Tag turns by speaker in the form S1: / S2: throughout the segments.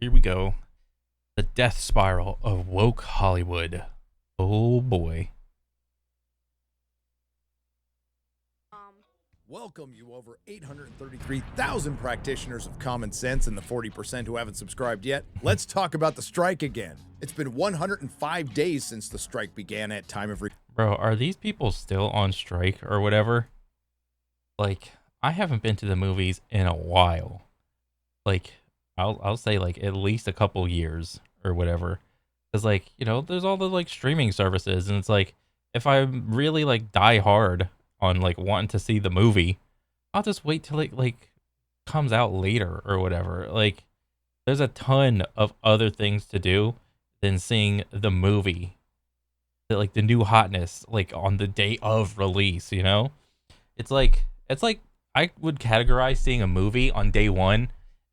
S1: Here we go. The death spiral of woke Hollywood. Oh boy.
S2: Welcome, you over 833,000 practitioners of common sense and the 40% who haven't subscribed yet. Let's talk about the strike again. It's been 105 days since the strike began at time of
S1: Bro, are these people still on strike or whatever? Like, I haven't been to the movies in a while. Like, I'll say like at least a couple years or whatever. Cause like, there's all the like streaming services, and it's like if I really like die hard on like wanting to see the movie, I'll just wait till it like comes out later or whatever. Like, there's a ton of other things to do than seeing the movie. Like the new hotness like on the day of release, it's like I would categorize seeing a movie on day one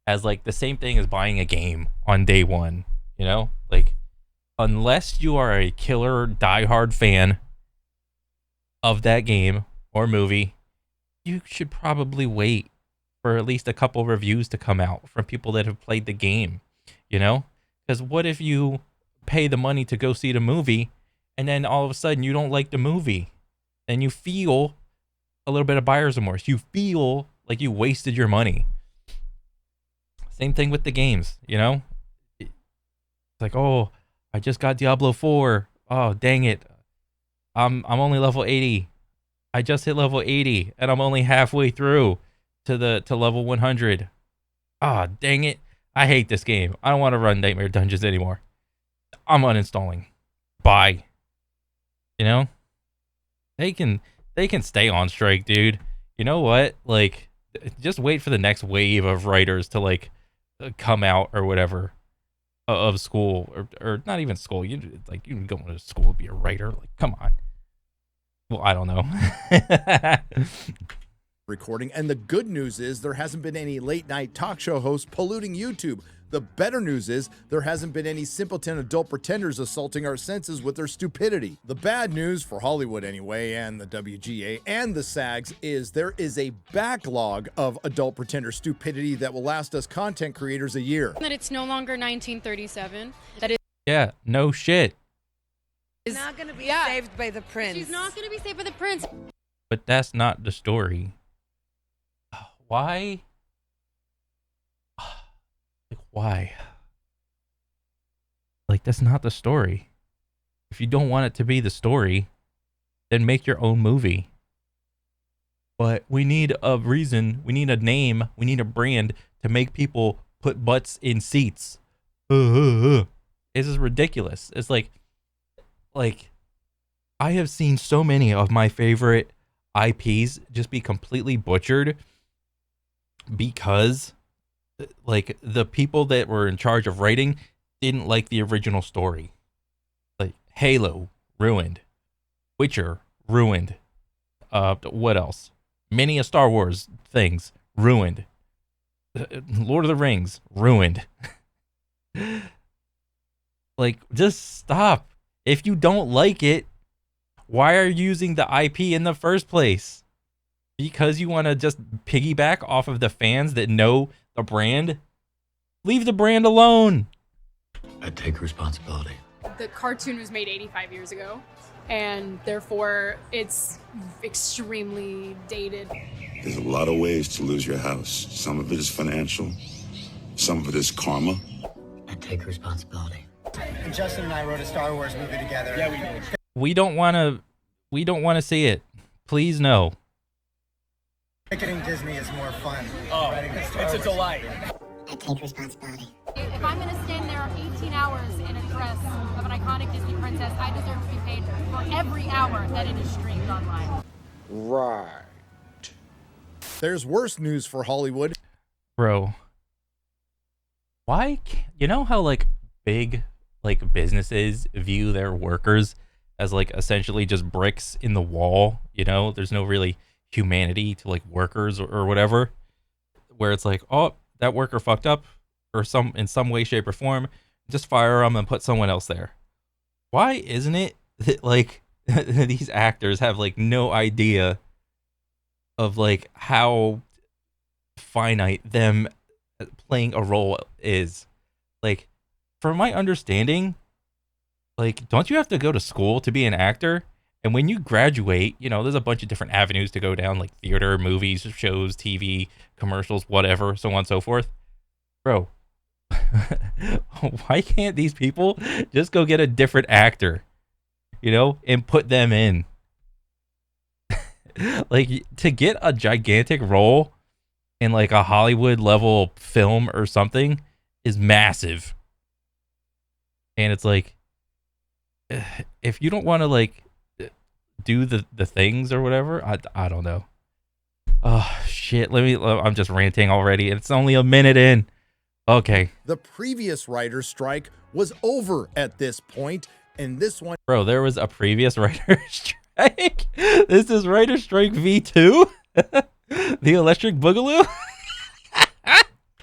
S1: as like the same thing as buying a game on day one. Like, unless you are a killer diehard fan of that game or movie, you should probably wait for at least a couple reviews to come out from people that have played the game. Because what if you pay the money to go see the movie and then all of a sudden you don't like the movie? Then you feel a little bit of buyer's remorse. You feel like you wasted your money. Same thing with the games, It's like, oh, I just got Diablo 4. Oh, dang it. I'm only level 80. I just hit level 80 and I'm only halfway through to level 100. Ah, dang it. I hate this game. I don't want to run Nightmare Dungeons anymore. I'm uninstalling. Bye. They can stay on strike, dude. You know what? Like, just wait for the next wave of writers to like come out or whatever of school, or not even school. You can go to school to be a writer. Like, come on. Well, I don't know.
S2: recording. And the good news is there hasn't been any late night talk show hosts polluting YouTube. The better news is there hasn't been any simpleton adult pretenders assaulting our senses with their stupidity. The bad news, for Hollywood anyway, and the WGA and the SAGs, is there is a backlog of adult pretender stupidity that will last us content creators a year.
S3: That it's no longer 1937. That
S1: Yeah, no shit.
S4: She's not going to be saved by the prince.
S3: She's not going to be saved by the prince.
S1: But that's not the story. Why? Like, why? Like, that's not the story. If you don't want it to be the story, then make your own movie. But we need a reason, we need a name, we need a brand to make people put butts in seats. This is ridiculous. It's like I have seen so many of my favorite IPs just be completely butchered because like the people that were in charge of writing didn't like the original story. Like Halo ruined, Witcher ruined, what else? Many a Star Wars things ruined, Lord of the Rings ruined. Like, just stop. If you don't like it, why are you using the IP in the first place? Because you want to just piggyback off of the fans that know the brand? Leave the brand alone.
S5: I take responsibility.
S3: The cartoon was made 85 years ago, and therefore it's extremely dated.
S6: There's a lot of ways to lose your house. Some of it is financial. Some of it is karma.
S5: I take responsibility.
S7: And Justin and I wrote a Star Wars movie together. Yeah, we did.
S1: We don't want to see it. Please no.
S7: Ticketing Disney is more fun.
S8: Oh, it's a delight.
S9: I take responsibility.
S3: If I'm going to stand there 18 hours in a dress of an iconic Disney princess, I deserve to be paid for every hour that it is streamed online.
S2: Right. There's worse news for Hollywood.
S1: Bro, why can't, you know how like big like businesses view their workers as like essentially just bricks in the wall? There's no really humanity to like workers or whatever, where it's like, oh, that worker fucked up or in some way, shape, or form, just fire them and put someone else there. Why isn't it that like these actors have like no idea of like how finite them playing a role is? Like, from my understanding, like, don't you have to go to school to be an actor? And when you graduate, you know, there's a bunch of different avenues to go down, like theater, movies, shows, TV, commercials, whatever, so on and so forth. Bro, why can't these people just go get a different actor, you know, and put them in? Like, to get a gigantic role in like a Hollywood level film or something is massive. And it's like, if you don't want to like do the things or whatever, I don't know. Oh shit, I'm just ranting already. It's only a minute in. Okay.
S2: The previous writer's strike was over at this point, and this one,
S1: bro, there was a previous writer's strike. This is writer's strike V2. The Electric Boogaloo.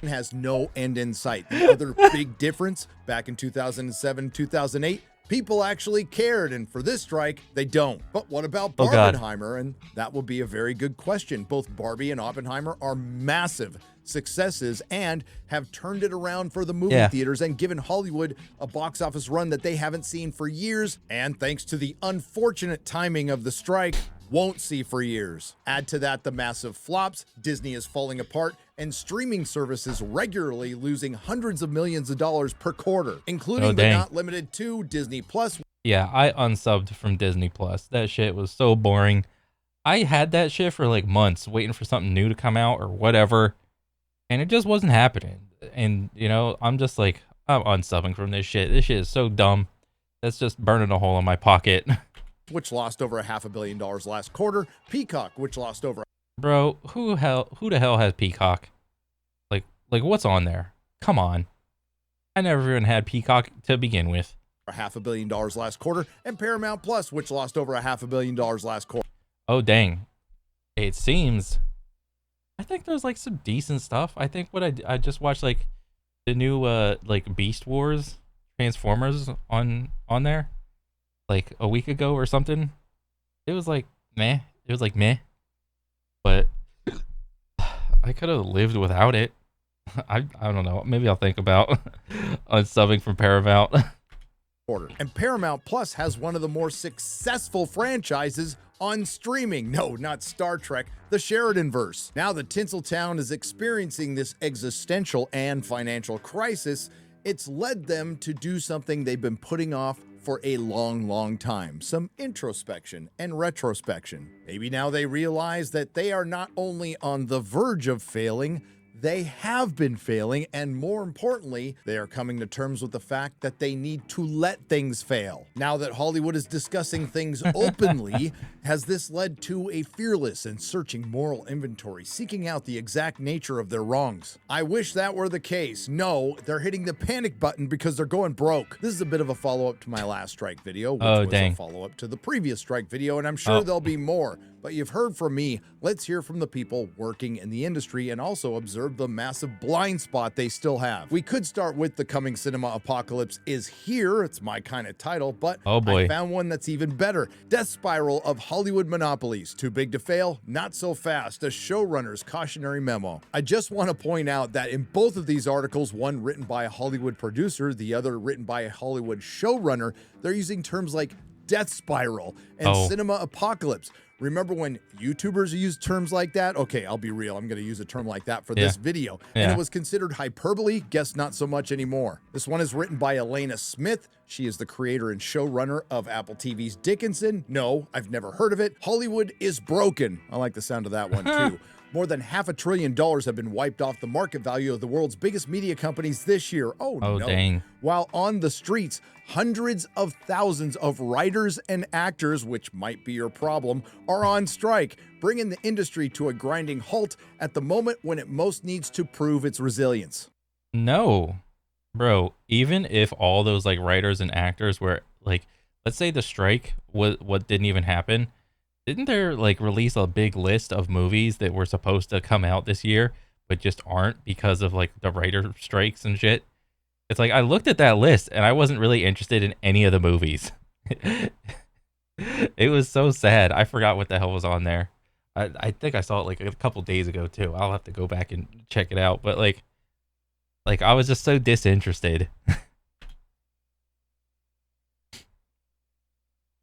S2: has no end in sight. The other big difference, back in 2007, 2008, people actually cared, and for this strike, they don't. But what about Barbenheimer? And that will be a very good question. Both Barbie and Oppenheimer are massive successes and have turned it around for the movie theaters and given Hollywood a box office run that they haven't seen for years. And thanks to the unfortunate timing of the strike, won't see for years. Add to that the massive flops, Disney is falling apart, and streaming services regularly losing hundreds of millions of dollars per quarter, including but not limited to Disney Plus.
S1: Yeah, I unsubbed from Disney Plus. That shit was so boring. I had that shit for like months, waiting for something new to come out or whatever, and it just wasn't happening. And, you know, I'm just like, I'm unsubbing from this shit. This shit is so dumb. That's just burning a hole in my pocket.
S2: Which lost over $500 million last quarter. Peacock, which lost over.
S1: Bro, who the hell has Peacock? Like what's on there? Come on. I never even had Peacock to begin with.
S2: $500 million last quarter, and Paramount Plus, which lost over $500 million last quarter.
S1: Oh dang. It seems. I think there's like some decent stuff. I think what I just watched like the new like Beast Wars Transformers on there like a week ago or something. It was like meh. It was like meh. But I could have lived without it. I don't know. Maybe I'll think about unsubbing from Paramount.
S2: And Paramount Plus has one of the more successful franchises on streaming. No, not Star Trek, the Sheridanverse. Now that Tinseltown is experiencing this existential and financial crisis, it's led them to do something they've been putting off for a long time. Some introspection and retrospection. Maybe now they realize that they are not only on the verge of failing, they have been failing, and more importantly, they are coming to terms with the fact that they need to let things fail. Now that Hollywood is discussing things openly, has this led to a fearless and searching moral inventory, seeking out the exact nature of their wrongs? I wish that were the case. No, they're hitting the panic button because they're going broke. This is a bit of a follow-up to my last strike video, which was a follow-up to the previous strike video, and I'm sure there'll be more. But you've heard from me. Let's hear from the people working in the industry and also observe the massive blind spot they still have. We could start with the coming cinema apocalypse is here. It's my kind of title, but I found one that's even better. Death Spiral of Hollywood Monopolies. Too big to fail? Not so fast. A showrunner's cautionary memo. I just want to point out that in both of these articles, one written by a Hollywood producer, the other written by a Hollywood showrunner, they're using terms like death spiral and cinema apocalypse. Remember when YouTubers use terms like that? Okay, I'll be real. I'm going to use a term like that for this video. And it was considered hyperbole. Guess not so much anymore. This one is written by Elena Smith. She is the creator and showrunner of Apple TV's Dickinson. No, I've never heard of it. Hollywood is broken. I like the sound of that one too. More than $500 billion have been wiped off the market value of the world's biggest media companies this year. Oh no.
S1: Dang.
S2: While on the streets, hundreds of thousands of writers and actors, which might be your problem, are on strike, bringing the industry to a grinding halt at the moment when it most needs to prove its resilience.
S1: No, bro, even if all those like writers and actors were like, let's say the strike was what didn't even happen. Didn't there like release a big list of movies that were supposed to come out this year, but just aren't because of like the writer strikes and shit? It's like I looked at that list and I wasn't really interested in any of the movies. It was so sad. I forgot what the hell was on there. I think I saw it like a couple days ago too. I'll have to go back and check it out. But like Like, I was just so disinterested.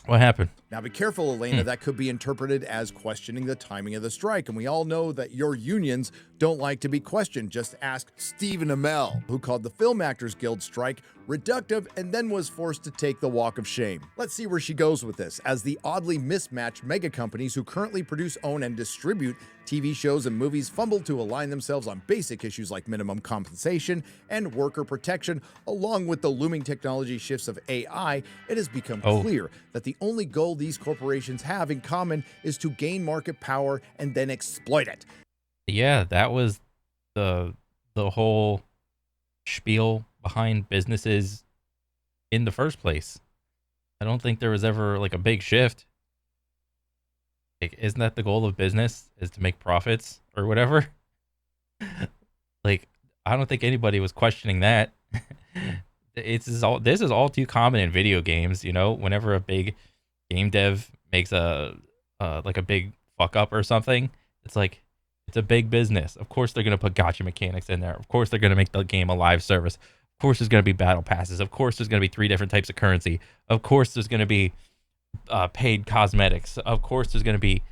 S1: What happened?
S2: Now, be careful, Elena. That could be interpreted as questioning the timing of the strike. And we all know that your unions don't like to be questioned. Just ask Stephen Amell, who called the Film Actors Guild strike reductive and then was forced to take the walk of shame. Let's see where she goes with this, as the oddly mismatched mega companies who currently produce, own, and distribute TV shows and movies fumble to align themselves on basic issues like minimum compensation and worker protection. Along with the looming technology shifts of AI, it has become clear that the only goal these corporations have in common is to gain market power and then exploit it.
S1: Yeah, that was the whole spiel behind businesses in the first place. I don't think there was ever like a big shift. Like, isn't that the goal of business, is to make profits or whatever? Like, I don't think anybody was questioning that. This is all too common in video games, you know, whenever a big game dev makes a like a big fuck up or something, it's like, it's a big business. Of course they're going to put gotcha mechanics in there. Of course they're going to make the game a live service. Of course there's going to be battle passes. Of course there's going to be 3 different types of currency. Of course there's going to be paid cosmetics. Of course there's going to be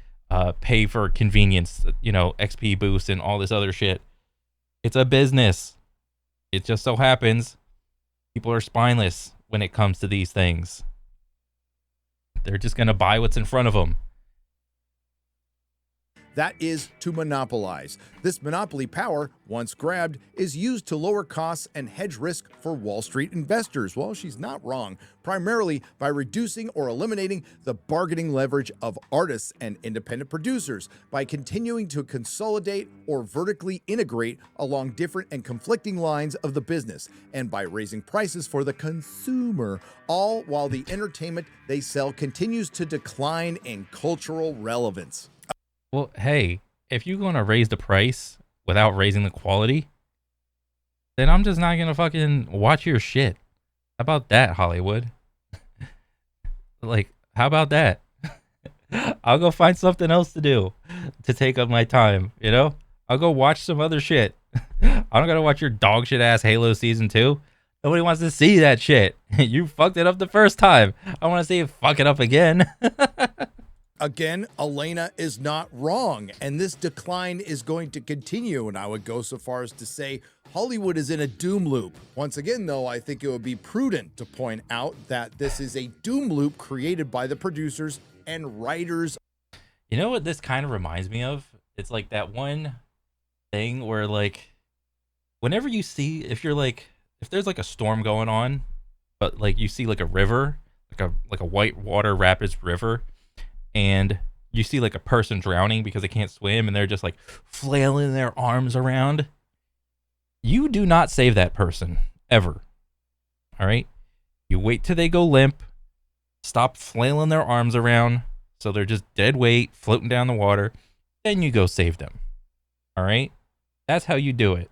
S1: pay for convenience, you know, XP boosts and all this other shit. It's a business. It just so happens people are spineless when it comes to these things. They're just going to buy what's in front of them.
S2: That is to monopolize. This monopoly power, once grabbed, is used to lower costs and hedge risk for Wall Street investors. Well, she's not wrong. Primarily by reducing or eliminating the bargaining leverage of artists and independent producers, by continuing to consolidate or vertically integrate along different and conflicting lines of the business, and by raising prices for the consumer, all while the entertainment they sell continues to decline in cultural relevance.
S1: Well, hey, if you're going to raise the price without raising the quality, then I'm just not going to fucking watch your shit. How about that, Hollywood? Like, how about that? I'll go find something else to do to take up my time, you know? I'll go watch some other shit. I don't got to watch your dog shit ass Halo Season 2. Nobody wants to see that shit. You fucked it up the first time. I want to see you fuck it up again.
S2: Again, Elena is not wrong, and this decline is going to continue, and I would go so far as to say Hollywood is in a doom loop. Once again, though, I think it would be prudent to point out that this is a doom loop created by the producers and writers.
S1: You know what this kind of reminds me of? It's like that one thing where, like, whenever you see, if there's like a storm going on, but like you see like a river, like a white water rapids river, and you see like a person drowning because they can't swim and they're just like flailing their arms around. You do not save that person ever. All right. You wait till they go limp, stop flailing their arms around so they're just dead weight floating down the water. Then you go save them. All right. That's how you do it.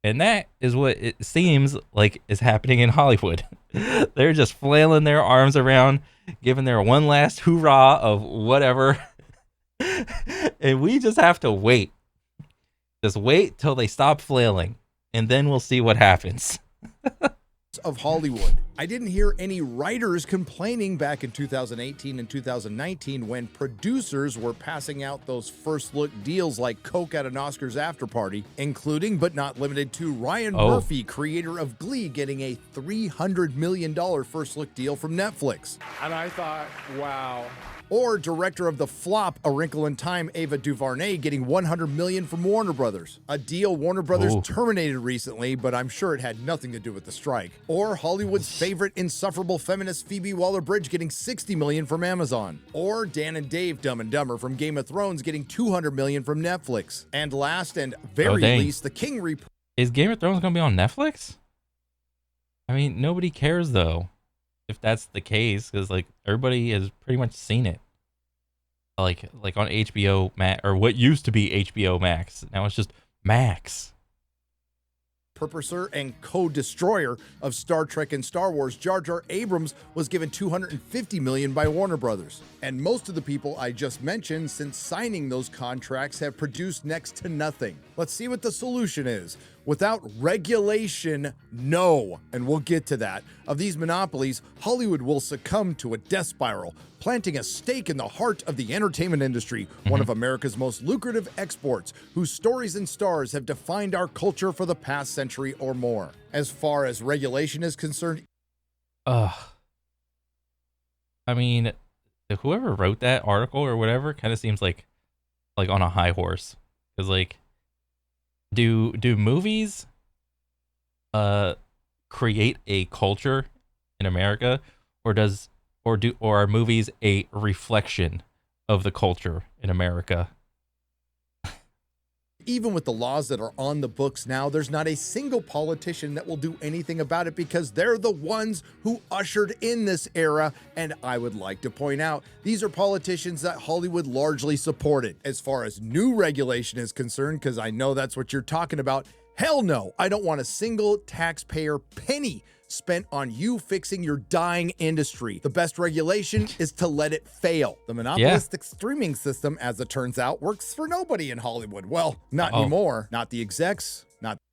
S1: And that is what it seems like is happening in Hollywood. They're just flailing their arms around, giving their one last hoorah of whatever. And we just have to wait. Just wait till they stop flailing, and then we'll see what happens.
S2: Of Hollywood. I didn't hear any writers complaining back in 2018 and 2019 when producers were passing out those first look deals like Coke at an Oscars after party, including but not limited to Ryan Murphy, creator of Glee, getting a $300 million first look deal from Netflix.
S10: And I thought, wow.
S2: Or director of the flop A Wrinkle in Time, Ava DuVernay, getting $100 million from Warner Brothers. A deal Warner Brothers terminated recently, but I'm sure it had nothing to do with the strike. Or Hollywood's favorite insufferable feminist Phoebe Waller-Bridge getting $60 million from Amazon. Or Dan and Dave, Dumb and Dumber from Game of Thrones, getting $200 million from Netflix. And last and very least, the King Reaper.
S1: Is Game of Thrones going to be on Netflix? I mean, nobody cares though, if that's the case, because like everybody has pretty much seen it. Like on HBO Max, or what used to be HBO Max. Now it's just Max.
S2: Purposer and co-destroyer of Star Trek and Star Wars, Jar Jar Abrams, was given $250 million by Warner Brothers. And most of the people I just mentioned since signing those contracts have produced next to nothing. Let's see what the solution is. Without regulation, no, and we'll get to that, of these monopolies, Hollywood will succumb to a death spiral, planting a stake in the heart of the entertainment industry, one of America's most lucrative exports, whose stories and stars have defined our culture for the past century or more. As far as regulation is concerned,
S1: I mean, whoever wrote that article or whatever kind of seems like on a high horse, because like, do movies create a culture in America, or are movies a reflection of the culture in America?
S2: even with the laws that are on the books now, there's not a single politician that will do anything about it because they're the ones who ushered in this era. And I would like to point out, these are politicians that Hollywood largely supported. As far as new regulation is concerned, because I know that's what you're talking about, hell no, I don't want a single taxpayer penny spent on you fixing your dying industry. The best regulation is to let it fail. The monopolistic streaming system, as it turns out, works for nobody in Hollywood. Well, not anymore. Not the execs.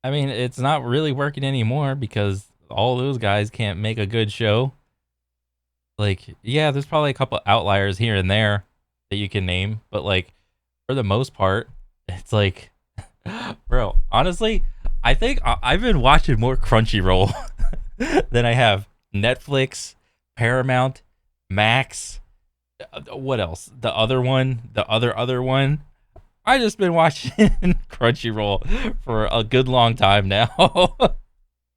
S1: I mean, it's not really working anymore because all those guys can't make a good show. Like, yeah, there's probably a couple outliers here and there that you can name, but like, for the most part, it's like, bro, honestly, I think I've been watching more Crunchyroll than I have Netflix, Paramount, Max. What else? The other one. I just been watching Crunchyroll for a good long time now.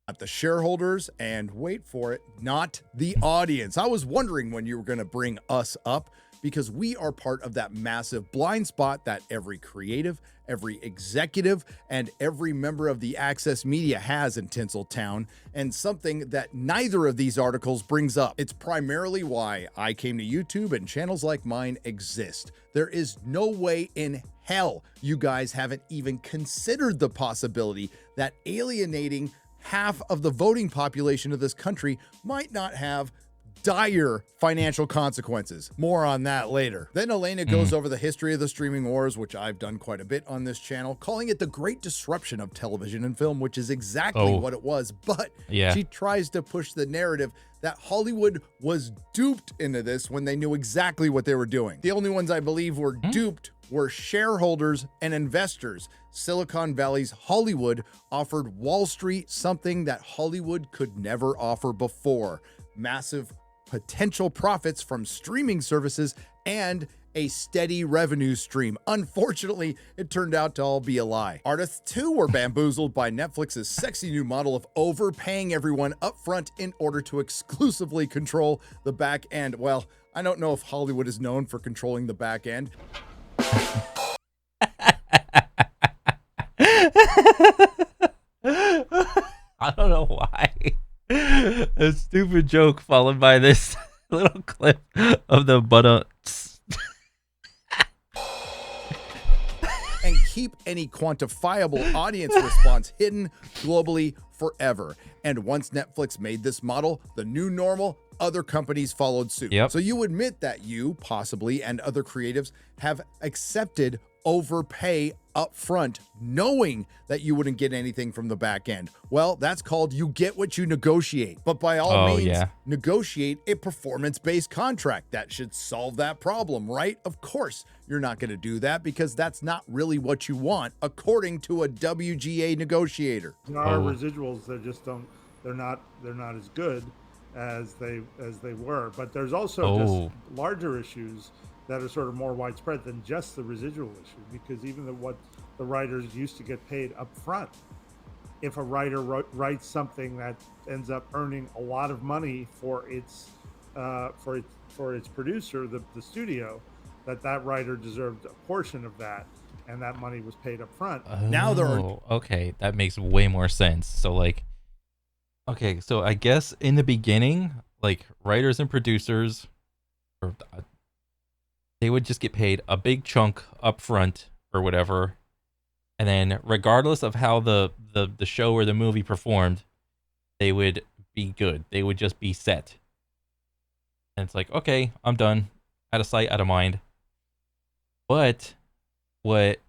S2: Not the shareholders, and wait for it, not the audience. I was wondering when you were going to bring us up, because we are part of that massive blind spot that every creative, every executive, and every member of the Access Media has in Tinseltown, and something that neither of these articles brings up. It's primarily why I came to YouTube and channels like mine exist. There is no way in hell you guys haven't even considered the possibility that alienating half of the voting population of this country might not have dire financial consequences. More on that later. Then Elena goes over the history of the streaming wars, which I've done quite a bit on this channel, calling it the great disruption of television and film, which is exactly what it was. But she tries to push the narrative that Hollywood was duped into this when they knew exactly what they were doing. The only ones I believe were duped were shareholders and investors. Silicon Valley's Hollywood offered Wall Street something that Hollywood could never offer before: massive potential profits from streaming services and a steady revenue stream. Unfortunately, it turned out to all be a lie. Artists too were bamboozled by Netflix's sexy new model of overpaying everyone up front in order to exclusively control the back end. Well, I don't know if Hollywood is known for controlling the back end.
S1: I don't know why. A stupid joke followed by this little clip of the buttocks.
S2: And keep any quantifiable audience response hidden globally forever. And once Netflix made this model the new normal, other companies followed suit. So you admit that you, possibly, and other creatives have accepted overpay up front, knowing that you wouldn't get anything from the back end. Well, that's called you get what you negotiate. But by all means, negotiate a performance-based contract. That should solve that problem, right? Of course, you're not going to do that because that's not really what you want, according to a WGA negotiator.
S10: Our residuals, they're not as good as they were. But there's also just larger issues that are sort of more widespread than just the residual issue, because even what the writers used to get paid up front, if a writer writes something that ends up earning a lot of money for its producer, the studio, that writer deserved a portion of that, and that money was paid up front.
S2: Now there are
S1: okay, that makes way more sense. So like, okay, so I guess in the beginning, like writers and producers, or they would just get paid a big chunk up front or whatever, and then regardless of how the show or the movie performed, they would be good. They would just be set. And it's like, okay, I'm done. Out of sight, out of mind. But what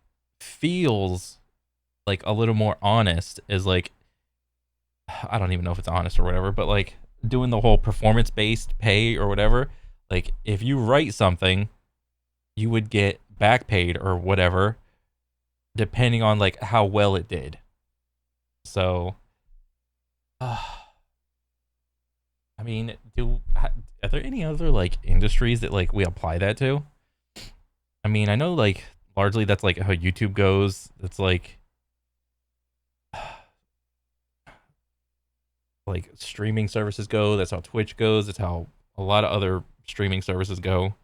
S1: feels like a little more honest is like, I don't even know if it's honest or whatever, but like doing the whole performance based pay or whatever. Like if you write something, you would get back paid or whatever, depending on like how well it did. So, I mean, are there any other like industries that like we apply that to? I mean, I know like largely that's like how YouTube goes. It's like streaming services go. That's how Twitch goes. That's how a lot of other streaming services go.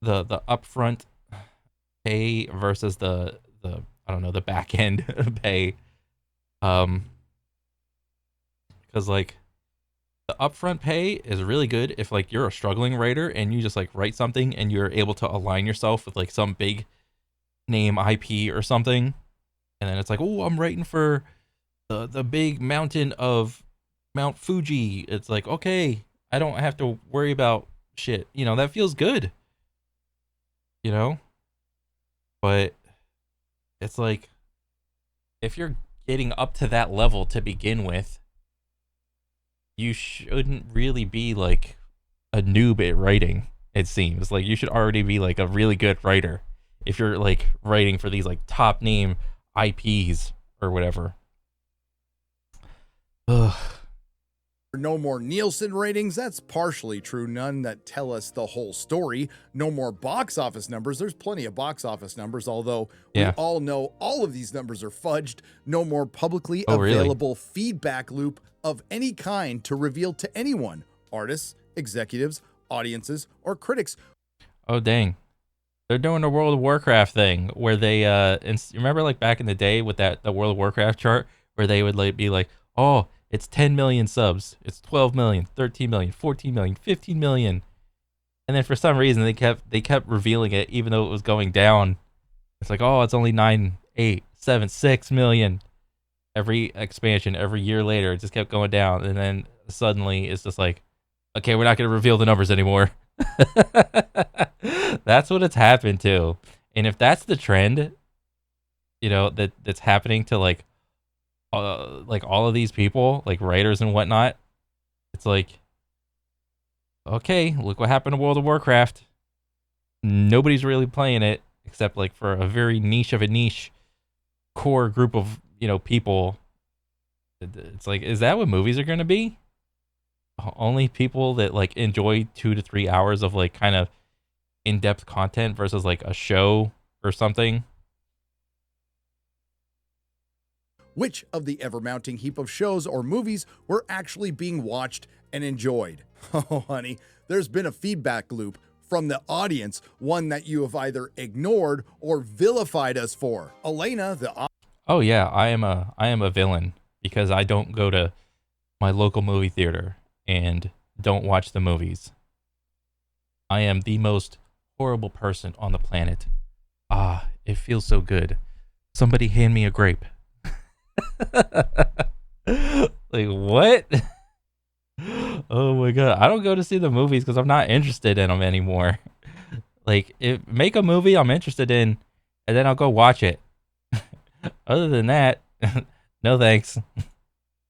S1: The upfront pay versus the I don't know, the back end pay. Because like the upfront pay is really good if like you're a struggling writer and you just like write something and you're able to align yourself with like some big name IP or something, and then it's like, oh, I'm writing for the big mountain of Mount Fuji. It's like, okay, I don't have to worry about shit. You know, that feels good. You know? But it's like, if you're getting up to that level to begin with, you shouldn't really be like a noob at writing, it seems. Like you should already be like a really good writer if you're like writing for these like top name IPs or whatever. Ugh.
S2: No more Nielsen ratings, that's partially true. None that tell us the whole story. No more box office numbers. There's plenty of box office numbers, although we all know all of these numbers are fudged. No more publicly available feedback loop of any kind to reveal to anyone, artists, executives, audiences, or critics.
S1: Oh, dang. They're doing a World of Warcraft thing where they, remember like back in the day with the World of Warcraft chart where they would like be like, oh, it's 10 million subs. It's 12 million, 13 million, 14 million, 15 million. And then for some reason they kept revealing it even though it was going down. It's like, oh, it's only 9, 8, 7, 6 million. Every expansion, every year later, it just kept going down. And then suddenly it's just like, okay, we're not going to reveal the numbers anymore. That's what it's happened to. And if that's the trend, you know, that's happening to like all of these people, like writers and whatnot, it's like, okay, look what happened to World of Warcraft. Nobody's really playing it except like for a very niche of a niche core group of, you know, people. It's like, is that what movies are going to be? Only people that like enjoy 2 to 3 hours of like kind of in-depth content versus like a show or something.
S2: Which of the ever-mounting heap of shows or movies were actually being watched and enjoyed? Oh, honey, there's been a feedback loop from the audience, one that you have either ignored or vilified us for. Elena,
S1: oh yeah, I am a villain because I don't go to my local movie theater and don't watch the movies. I am the most horrible person on the planet. Ah, it feels so good. Somebody hand me a grape. Like, what? Oh my god, I don't go to see the movies because I'm not interested in them anymore. Like, make a movie I'm interested in and then I'll go watch it. Other than that, no thanks.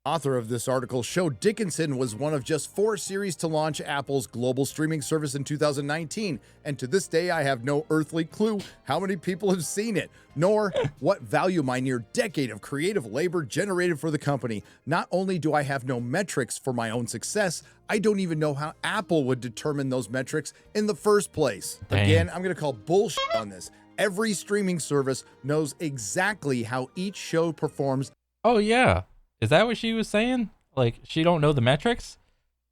S2: Author of this article, Show Dickinson was one of just 4 series to launch Apple's global streaming service in 2019, and to this day I have no earthly clue how many people have seen it, nor what value my near decade of creative labor generated for the company. Not only do I have no metrics for my own success, I don't even know how Apple would determine those metrics in the first place.
S1: Dang.
S2: Again, I'm going to call bullshit on this. Every streaming service knows exactly how each show performs.
S1: Oh yeah. Is that what she was saying? Like, she don't know the metrics?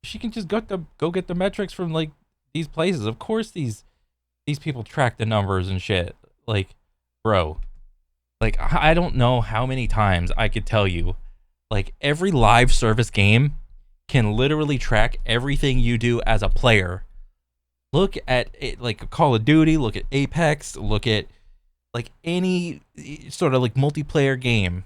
S1: She can just go get the metrics from like these places. Of course these people track the numbers and shit. Like, bro. Like, I don't know how many times I could tell you, like, every live service game can literally track everything you do as a player. Look at it, like Call of Duty, look at Apex, look at like any sort of like multiplayer game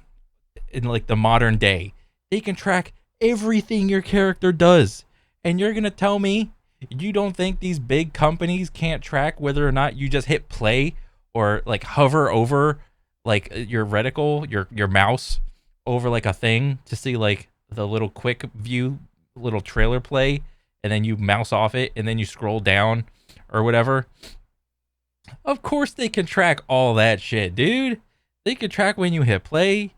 S1: in like the modern day. They can track everything your character does. And you're gonna tell me you don't think these big companies can't track whether or not you just hit play or like hover over like your reticle, your mouse over like a thing to see like the little quick view, little trailer play, and then you mouse off it and then you scroll down or whatever. Of course they can track all that shit, dude. They can track when you hit play,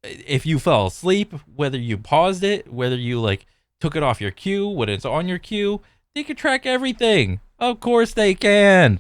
S1: if you fell asleep, whether you paused it, whether you like took it off your queue, when it's on your queue. They can track everything. Of course they can.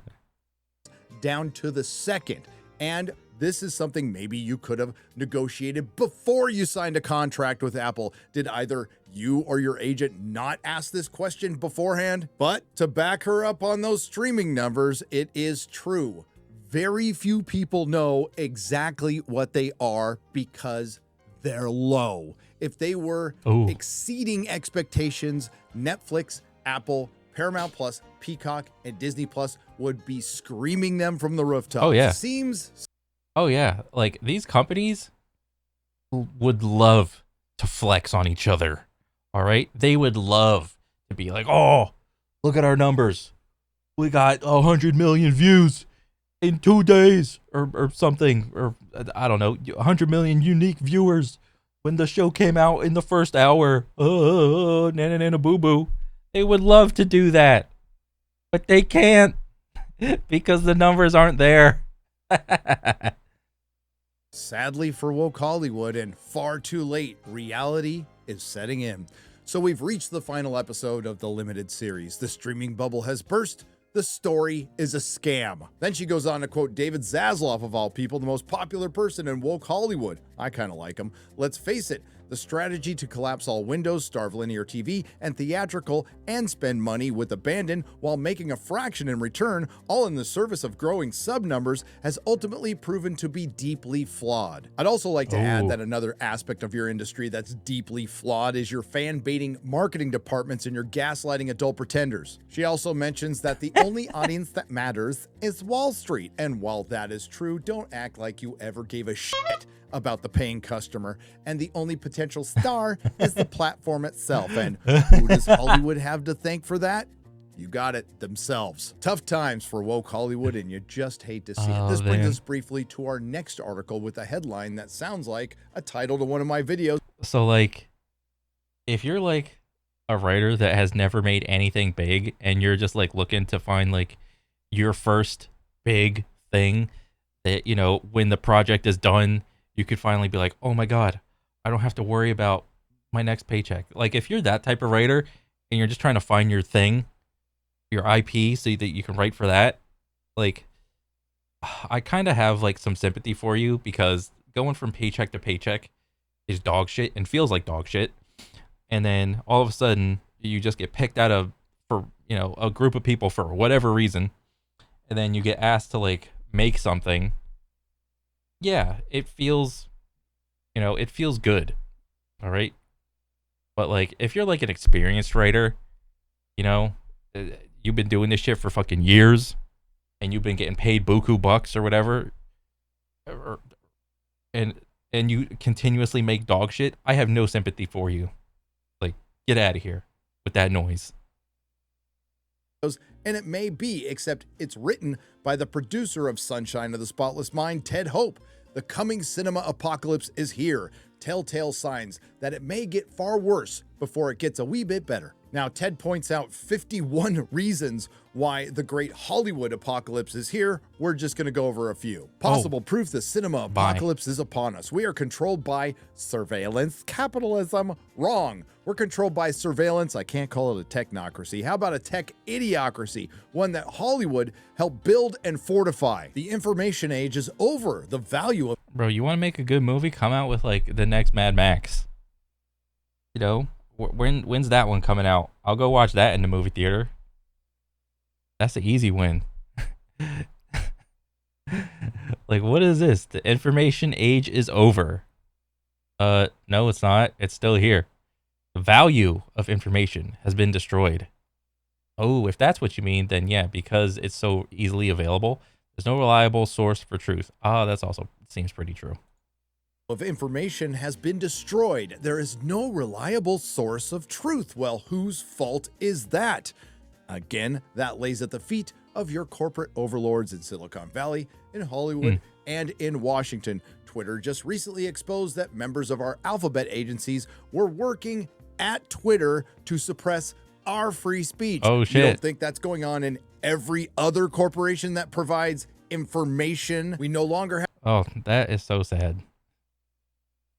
S2: Down to the second. And this is something maybe you could have negotiated before you signed a contract with Apple. Did either you or your agent not ask this question beforehand? But to back her up on those streaming numbers, it is true. Very few people know exactly what they are because they're low. If they were exceeding expectations, Netflix, Apple, Paramount Plus, Peacock, and Disney Plus would be screaming them from the rooftops.
S1: Oh, yeah.
S2: Seems...
S1: Oh, yeah. Like, these companies would love to flex on each other, all right? They would love to be like, oh, look at our numbers. We got 100 million views in 2 days or something. Or, I don't know, 100 million unique viewers when the show came out in the first hour. Nana boo-boo. They would love to do that, but they can't because the numbers aren't there.
S2: Sadly for woke Hollywood and far too late, reality is setting in. So we've reached the final episode of the limited series. The streaming bubble has burst. The story is a scam. Then she goes on to quote David Zaslav, of all people, the most popular person in woke Hollywood. I kind of like him. Let's face it, the strategy to collapse all windows, starve linear TV and theatrical, and spend money with abandon while making a fraction in return, all in the service of growing sub numbers, has ultimately proven to be deeply flawed. I'd also like to add that another aspect of your industry that's deeply flawed is your fan-baiting marketing departments and your gaslighting adult pretenders. She also mentions that the only audience that matters is Wall Street, and while that is true, don't act like you ever gave a shit about the paying customer, and the only potential star is the platform itself. And who does Hollywood have to thank for that? You got it, themselves. Tough times for woke Hollywood, and you just hate to see it. This brings us briefly to our next article with a headline that sounds like a title to one of my videos.
S1: So, like, if you're like a writer that has never made anything big and you're just like looking to find like your first big thing that, you know, when the project is done, you could finally be like, oh my God, I don't have to worry about my next paycheck. Like, if you're that type of writer and you're just trying to find your thing, your IP, so that you can write for that, like, I kind of have like some sympathy for you, because going from paycheck to paycheck is dog shit and feels like dog shit. And then all of a sudden you just get picked out of, for, you know, a group of people for whatever reason. And then you get asked to like make something. Yeah, it feels, you know, it feels good. All right. But like, if you're like an experienced writer, you know, you've been doing this shit for fucking years and you've been getting paid buku bucks or whatever, and you continuously make dog shit, I have no sympathy for you. Like, get out of here with that noise.
S2: And it may be, except it's written by the producer of Sunshine of the Spotless Mind, Ted Hope. The coming cinema apocalypse is here. Telltale signs that it may get far worse before it gets a wee bit better. Now, Ted points out 51 reasons why the great Hollywood apocalypse is here. We're just going to go over a few. Possible proof the cinema apocalypse is upon us. We are controlled by surveillance capitalism. Wrong. We're controlled by surveillance. I can't call it a technocracy. How about a tech idiocracy? One that Hollywood helped build and fortify. The information age is over. The value of...
S1: Bro, you want to make a good movie? Come out with like the next Mad Max. You know? When's that one coming out? I'll go watch that in the movie theater. That's an easy win. Like, what is this? The information age is over. No, it's not. It's still here. The value of information has been destroyed. Oh, if that's what you mean, then yeah, because it's so easily available, there's no reliable source for truth. That's also seems pretty true.
S2: Of information has been destroyed. There is no reliable source of truth. Well, whose fault is that? Again, that lays at the feet of your corporate overlords in Silicon Valley, in Hollywood, And in Washington, Twitter just recently exposed that members of our alphabet agencies were working at Twitter to suppress our free speech.
S1: Oh, shit.
S2: You don't think that's going on in every other corporation that provides information? We no longer have.
S1: Oh, that is so sad.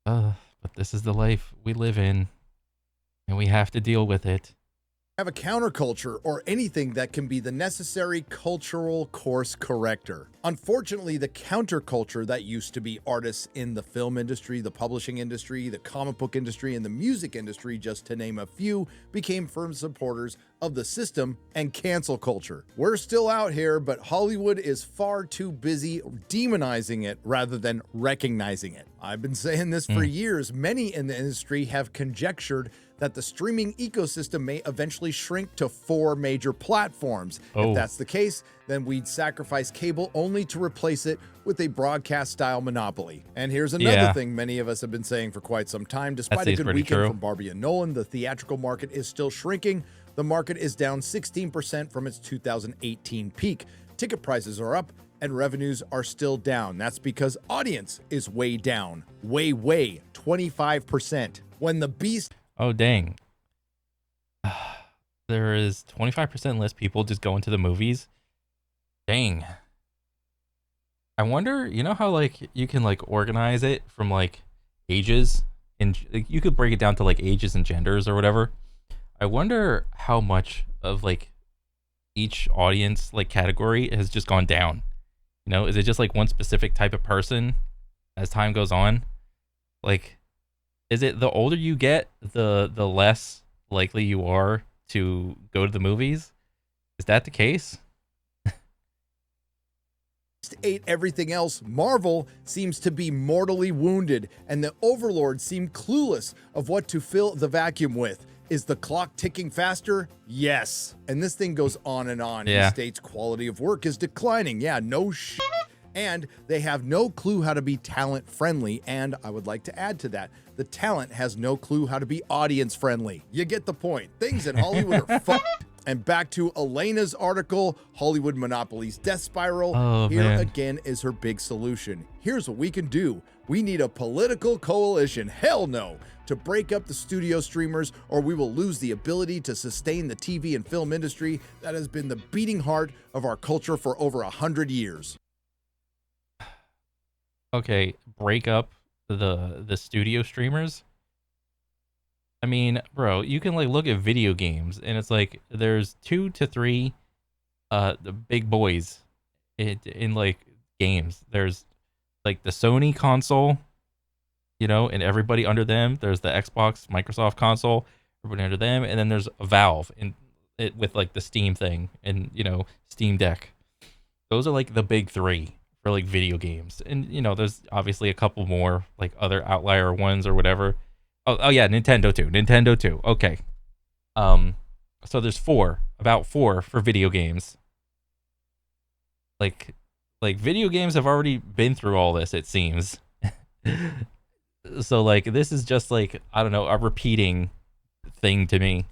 S1: But this is the life we live in, and we have to deal with it.
S2: Have a counterculture or anything that can be the necessary cultural course corrector. Unfortunately, the counterculture that used to be artists in the film industry, the publishing industry, the comic book industry, and the music industry, just to name a few, became firm supporters of the system and cancel culture. We're still out here, but Hollywood is far too busy demonizing it rather than recognizing it. I've been saying this for years. Many in the industry have conjectured that the streaming ecosystem may eventually shrink to 4 major platforms. If that's the case, then we'd sacrifice cable only to replace it with a broadcast-style monopoly. And here's another thing many of us have been saying for quite some time. Despite a good weekend from Barbie and Nolan, the theatrical market is still shrinking. The market is down 16% from its 2018 peak. Ticket prices are up, and revenues are still down. That's because audience is way down. Way, 25%. When the beast...
S1: Oh, dang. There is 25% less people just going to the movies. Dang. I wonder, you know how like you can like organize it from like ages, and like, you could break it down to like ages and genders or whatever. I wonder how much of like each audience like category has just gone down. You know, is it just like one specific type of person as time goes on? Like, is it the older you get, the less likely you are to go to the movies? Is that the case?
S2: Ate everything else, Marvel seems to be mortally wounded, and the overlords seem clueless of what to fill the vacuum with. Is the clock ticking faster? Yes. And this thing goes on and on.
S1: Yeah.
S2: He states quality of work is declining. Yeah, no shit. And they have no clue how to be talent friendly. And I would like to add to that, the talent has no clue how to be audience friendly. You get the point. Things in Hollywood are fucked. And back to Elena's article, Hollywood Monopoly's Death Spiral.
S1: Oh,
S2: Here
S1: man.
S2: again is her big solution. Here's what we can do. We need a political coalition. Hell no. To break up the studio streamers, or we will lose the ability to sustain the TV and film industry that has been the beating heart of our culture for over 100 years.
S1: Okay, break up the studio streamers. I mean, bro, you can like look at video games, and it's like there's 2 to 3 the big boys in like games. There's like the Sony console, you know, and everybody under them. There's the Xbox, Microsoft console, everybody under them, and then there's a Valve and it with like the Steam thing and, you know, Steam Deck. Those are like the big 3 for like video games. And, you know, there's obviously a couple more like other outlier ones or whatever. Oh yeah, Nintendo too. Okay. So there's about 4 for video games. Like video games have already been through all this, it seems. So like this is just like, I don't know, a repeating thing to me.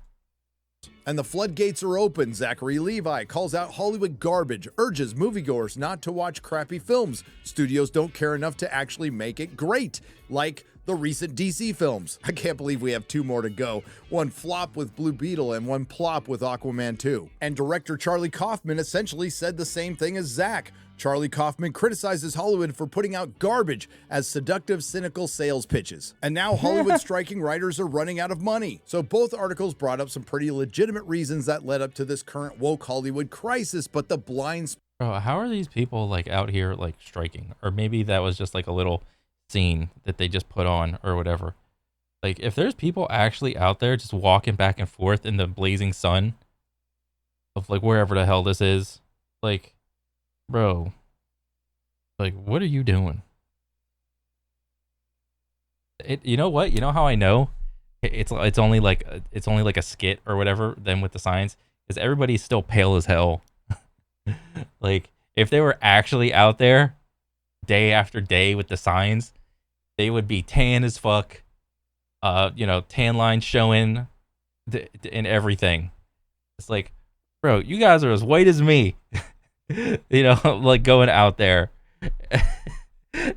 S2: And the floodgates are open. Zachary Levi calls out Hollywood garbage, urges moviegoers not to watch crappy films. Studios don't care enough to actually make it great, like the recent DC films. I can't believe we have 2 more to go. One flop with Blue Beetle and one plop with Aquaman 2. And director Charlie Kaufman essentially said the same thing as Zach. Charlie Kaufman criticizes Hollywood for putting out garbage as seductive, cynical sales pitches. And now Hollywood striking writers are running out of money. So both articles brought up some pretty legitimate reasons that led up to this current woke Hollywood crisis, but the blind...
S1: Bro, how are these people like out here like striking? Or maybe that was just like a little scene that they just put on or whatever. Like if there's people actually out there just walking back and forth in the blazing sun of like wherever the hell this is, like, bro, like what are you doing? You know what? You know how I know it's only like a skit or whatever then with the signs is everybody's still pale as hell. Like if they were actually out there day after day with the signs, they would be tan as fuck. You know, tan lines showing and everything. It's like, bro, you guys are as white as me. You know, like going out there.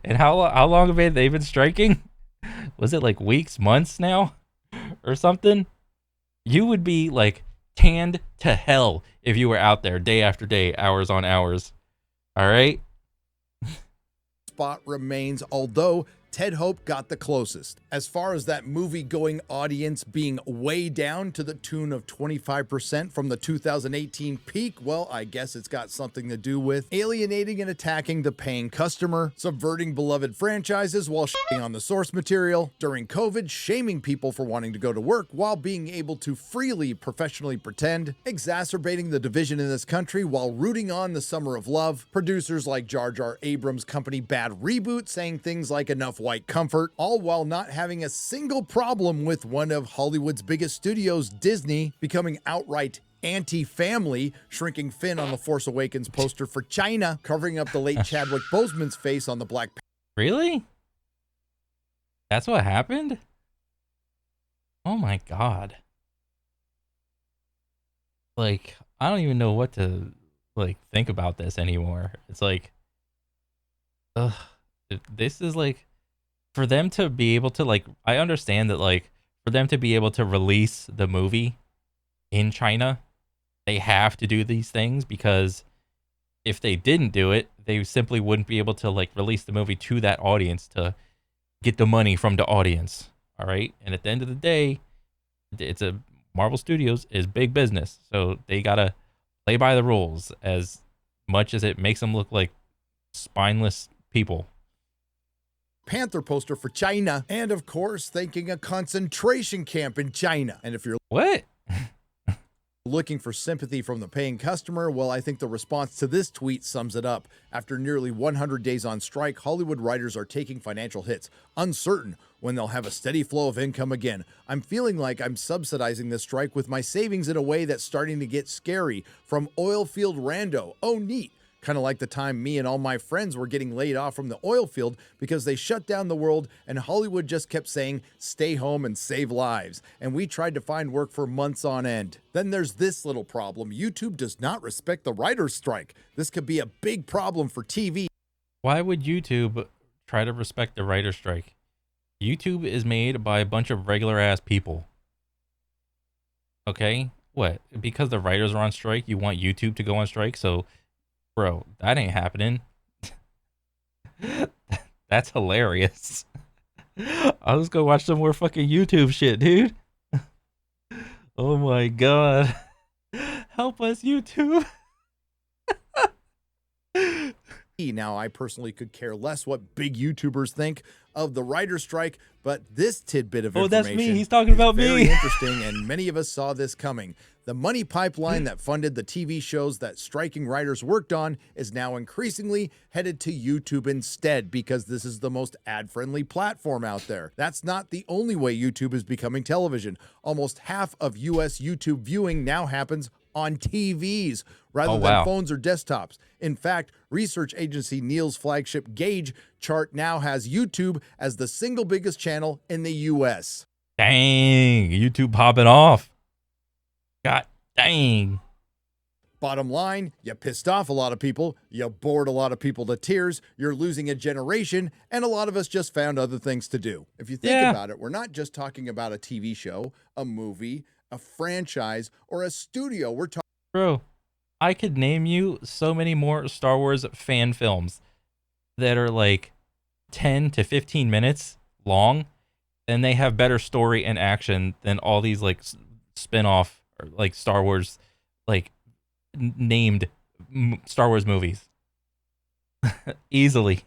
S1: And how long have they been striking? Was it like weeks, months now, or something? You would be like tanned to hell if you were out there day after day, hours on hours. All right.
S2: Spot remains, although Ted Hope got the closest. As far as that movie-going audience being way down to the tune of 25% from the 2018 peak, well, I guess it's got something to do with alienating and attacking the paying customer, subverting beloved franchises while shitting on the source material, during COVID, shaming people for wanting to go to work while being able to freely professionally pretend, exacerbating the division in this country while rooting on the summer of love, producers like Jar Jar Abrams' company Bad Reboot saying things like enough white comfort, all while not having a single problem with one of Hollywood's biggest studios, Disney, becoming outright anti-family, shrinking Finn on the Force Awakens poster for China, covering up the late Chadwick Boseman's face on the Black Panther.
S1: Really? That's what happened? Oh my God. Like, I don't even know what to like think about this anymore. It's like, ugh, this is like, for them to be able to like, I understand that like, for them to be able to release the movie in China, they have to do these things, because if they didn't do it, they simply wouldn't be able to like release the movie to that audience to get the money from the audience. All right. And at the end of the day, it's a Marvel Studios is big business. So they got to play by the rules as much as it makes them look like spineless people.
S2: Panther poster for China, and of course thanking a concentration camp in China. And if you're
S1: what
S2: looking for sympathy from the paying customer, well, I think the response to this tweet sums it up. After nearly 100 days on strike, Hollywood writers are taking financial hits, uncertain when they'll have a steady flow of income again. I'm feeling like I'm subsidizing this strike with my savings in a way that's starting to get scary. From oil field rando. Oh, neat. Kind of like the time me and all my friends were getting laid off from the oil field because they shut down the world and Hollywood just kept saying, stay home and save lives. And we tried to find work for months on end. Then there's this little problem. YouTube does not respect the writer's strike. This could be a big problem for TV.
S1: Why would YouTube try to respect the writer's strike? YouTube is made by a bunch of regular ass people. Okay? What? Because the writers are on strike, you want YouTube to go on strike? So, bro, that ain't happening. That's hilarious. I'll just go watch some more fucking YouTube shit, dude. Oh my God. Help us, YouTube.
S2: Now, I personally could care less what big YouTubers think of the writer's strike, but this tidbit of information
S1: that's me. He's talking about
S2: very
S1: me.
S2: interesting, and many of us saw this coming. The money pipeline that funded the TV shows that striking writers worked on is now increasingly headed to YouTube instead, because this is the most ad-friendly platform out there. That's not the only way YouTube is becoming television. Almost half of US YouTube viewing now happens on TVs rather than phones or desktops. In fact, research agency Neil's flagship Gauge chart now has YouTube as the single biggest channel in the US.
S1: Dang, YouTube popping off. God dang.
S2: Bottom line, you pissed off a lot of people, you bored a lot of people to tears, you're losing a generation, and a lot of us just found other things to do. If you think about it, we're not just talking about a TV show, a movie, a franchise, or a studio. We're talking.
S1: Bro, I could name you so many more Star Wars fan films that are like 10 to 15 minutes long, and they have better story and action than all these like spin-off or like Star Wars, like named Star Wars movies. Easily.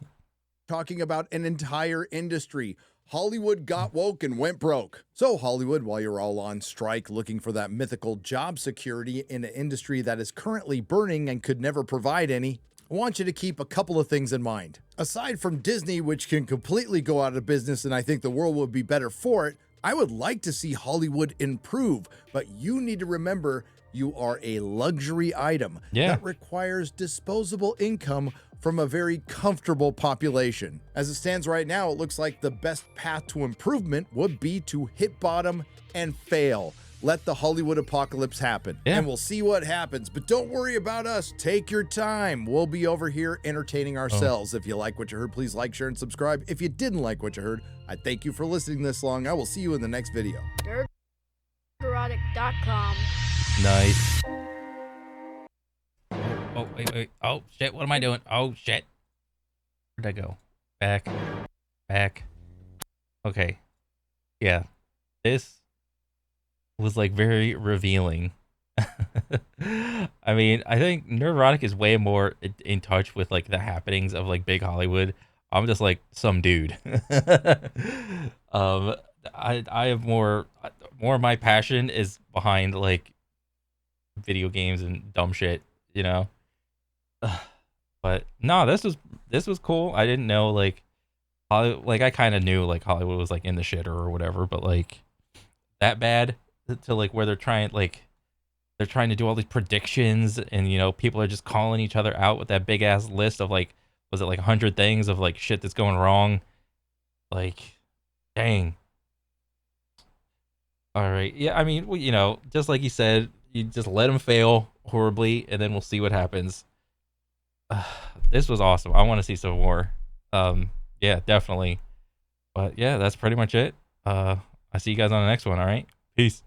S2: Talking about an entire industry. Hollywood got woke and went broke. So Hollywood, while you're all on strike looking for that mythical job security in an industry that is currently burning and could never provide any, I want you to keep a couple of things in mind. Aside from Disney, which can completely go out of business, and I think the world would be better for it, I would like to see Hollywood improve, but you need to remember you are a luxury item that requires disposable income from a very comfortable population. As it stands right now, it looks like the best path to improvement would be to hit bottom and fail. Let the Hollywood apocalypse happen.
S1: Yeah.
S2: And we'll see what happens. But don't worry about us. Take your time. We'll be over here entertaining ourselves. If you like what you heard, please like, share, and subscribe. If you didn't like what you heard, I thank you for listening this long. I will see you in the next video.
S11: Nerdgarrotic.com.
S1: Nice. Oh, wait. Oh, shit. What am I doing? Oh, shit. Where'd I go? Back. Okay. Yeah. This was like very revealing. I mean, I think Neurotic is way more in touch with like the happenings of like big Hollywood. I'm just like some dude. I have more of my passion is behind like video games and dumb shit, you know. But no, this was cool. I didn't know like I kind of knew like Hollywood was like in the shitter or whatever, but like that bad to like where they're trying to do all these predictions, and you know, people are just calling each other out with that big ass list of like, was it like 100 things of like shit that's going wrong? Like, dang. All right. Yeah, I mean, well, you know, just like you said, you just let them fail horribly and then we'll see what happens. This was awesome. I want to see some more. Yeah, definitely. But yeah, that's pretty much it. I see you guys on the next one. All right. Peace.